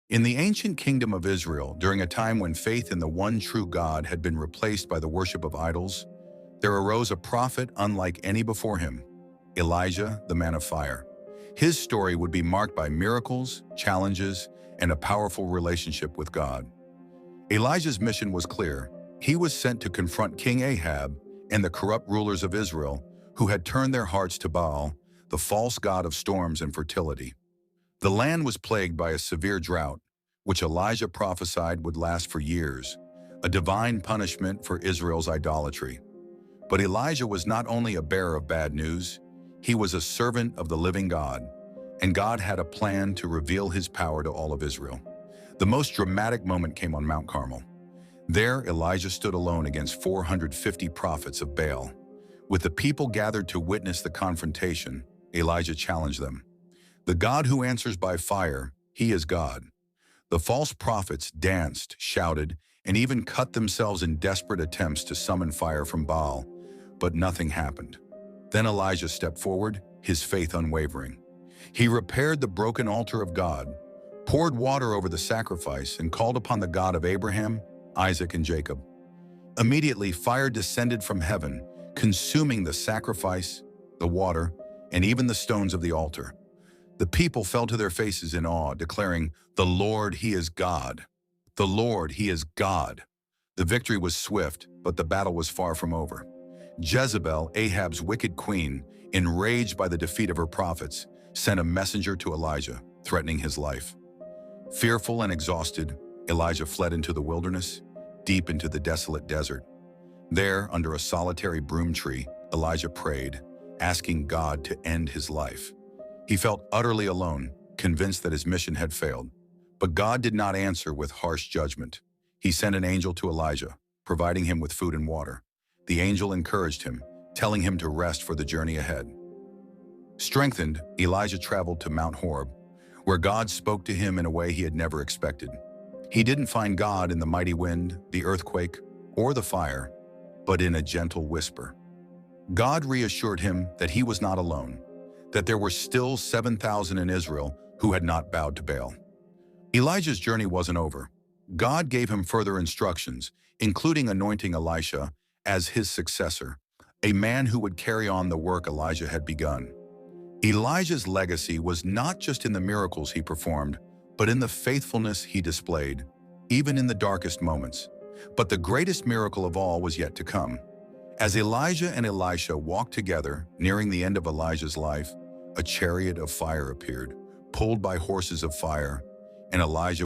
In the ancient kingdom of Israel, during a time when faith in the one true God had been replaced by the worship of idols, there arose a prophet unlike any before him, Elijah, the man of fire. His story would be marked by miracles, challenges, and a powerful relationship with God. Elijah's mission was clear. He was sent to confront King Ahab and the corrupt rulers of Israel who had turned their hearts to Baal, the false god of storms and fertility. The land was plagued by a severe drought, which Elijah prophesied would last for years, a divine punishment for Israel's idolatry. But Elijah was not only a bearer of bad news, he was a servant of the living God, and God had a plan to reveal his power to all of Israel. The most dramatic moment came on Mount Carmel. There, Elijah stood alone against 450 prophets of Baal. With the people gathered to witness the confrontation, Elijah challenged them. The God who answers by fire, he is God. The false prophets danced, shouted, and even cut themselves in desperate attempts to summon fire from Baal, but nothing happened. Then Elijah stepped forward, his faith unwavering. He repaired the broken altar of God, poured water over the sacrifice, and called upon the God of Abraham, Isaac, and Jacob. Immediately, fire descended from heaven, consuming the sacrifice, the water, and even the stones of the altar. The people fell to their faces in awe, declaring, "The Lord, He is God. The Lord, He is God." The victory was swift, but the battle was far from over. Jezebel, Ahab's wicked queen, enraged by the defeat of her prophets, sent a messenger to Elijah, threatening his life. Fearful and exhausted, Elijah fled into the wilderness, deep into the desolate desert. There, under a solitary broom tree, Elijah prayed, asking God to end his life. He felt utterly alone, convinced that his mission had failed. But God did not answer with harsh judgment. He sent an angel to Elijah, providing him with food and water. The angel encouraged him, telling him to rest for the journey ahead. Strengthened, Elijah traveled to Mount Horeb, where God spoke to him in a way he had never expected. He didn't find God in the mighty wind, the earthquake, or the fire, but in a gentle whisper. God reassured him that he was not alone, that there were still 7,000 in Israel who had not bowed to Baal. Elijah's journey wasn't over. God gave him further instructions, including anointing Elisha as his successor, a man who would carry on the work Elijah had begun. Elijah's legacy was not just in the miracles he performed, but in the faithfulness he displayed, even in the darkest moments. But the greatest miracle of all was yet to come. As Elijah and Elisha walked together, nearing the end of Elijah's life, a chariot of fire appeared, pulled by horses of fire, and Elijah